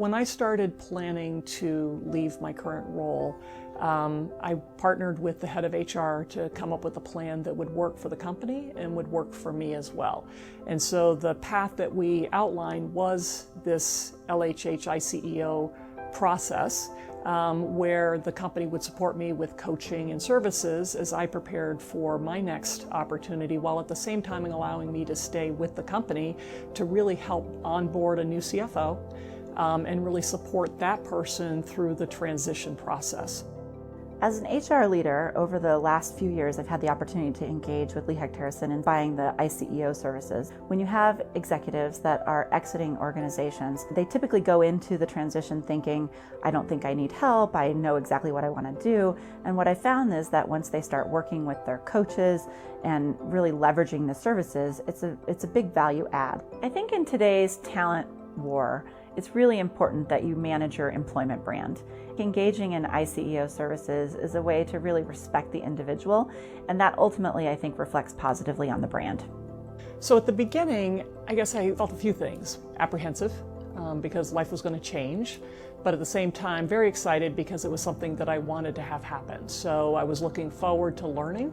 When I started planning to leave my current role, I partnered with the head of HR to come up with a plan that would work for the company and would work for me as well. And so the path that we outlined was this LHH ICEO process, where the company would support me with coaching and services as I prepared for my next opportunity, while at the same time allowing me to stay with the company to really help onboard a new CFO and really support that person through the transition process. As an HR leader, over the last few years, I've had the opportunity to engage with Hecht Harrison in buying the ICEO services. When you have executives that are exiting organizations, they typically go into the transition thinking, I don't think I need help, I know exactly what I want to do. And what I found is that once they start working with their coaches and really leveraging the services, it's a big value add. I think in today's talent war, it's really important that you manage your employment brand. Engaging in ICEO services is a way to really respect the individual, and that ultimately, I think, reflects positively on the brand. So at the beginning, I guess I felt a few things. Apprehensive, because life was going to change, but at the same time, very excited because it was something that I wanted to have happen. So I was looking forward to learning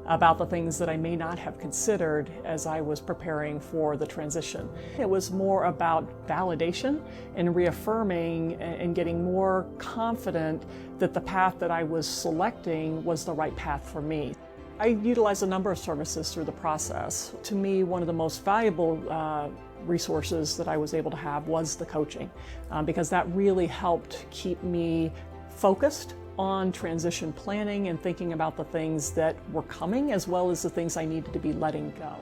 about the things that I may not have considered as I was preparing for the transition. It was more about validation and reaffirming and getting more confident that the path that I was selecting was the right path for me. I utilized a number of services through the process. To me, one of the most valuable resources that I was able to have was the coaching, because that really helped keep me focused on transition planning and thinking about the things that were coming as well as the things I needed to be letting go.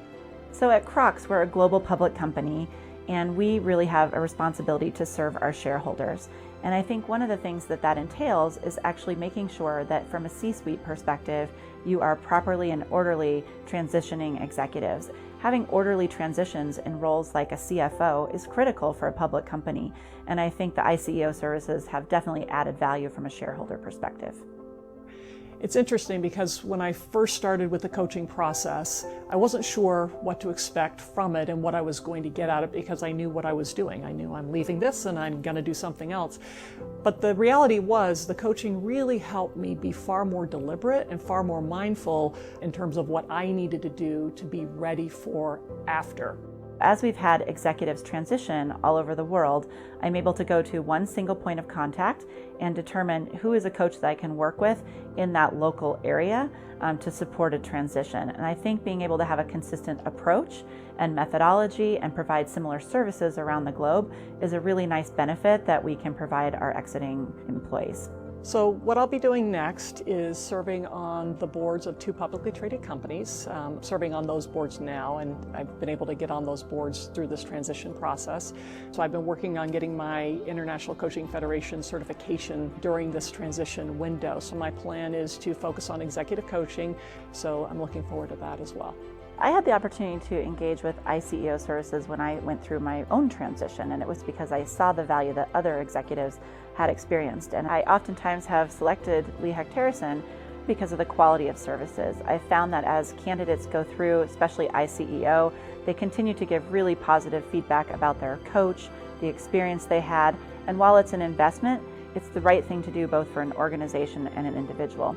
So at Crocs, we're a global public company, and we really have a responsibility to serve our shareholders. And I think one of the things that entails is actually making sure that from a C-suite perspective, you are properly and orderly transitioning executives. Having orderly transitions in roles like a CFO is critical for a public company, and I think the ICEO services have definitely added value from a shareholder perspective. It's interesting because when I first started with the coaching process, I wasn't sure what to expect from it and what I was going to get out of it because I knew what I was doing. I knew I'm leaving this and I'm going to do something else. But the reality was the coaching really helped me be far more deliberate and far more mindful in terms of what I needed to do to be ready for after. As we've had executives transition all over the world, I'm able to go to one single point of contact and determine who is a coach that I can work with in that local area to support a transition. And I think being able to have a consistent approach and methodology and provide similar services around the globe is a really nice benefit that we can provide our exiting employees. So what I'll be doing next is serving on the boards of 2 publicly traded companies, serving on those boards now, and I've been able to get on those boards through this transition process. So I've been working on getting my International Coaching Federation certification during this transition window. So my plan is to focus on executive coaching, so I'm looking forward to that as well. I had the opportunity to engage with ICEO services when I went through my own transition, and it was because I saw the value that other executives had experienced. And I oftentimes have selected Hecht Harrison because of the quality of services. I found that as candidates go through, especially ICEO, they continue to give really positive feedback about their coach, the experience they had, and while it's an investment, it's the right thing to do both for an organization and an individual.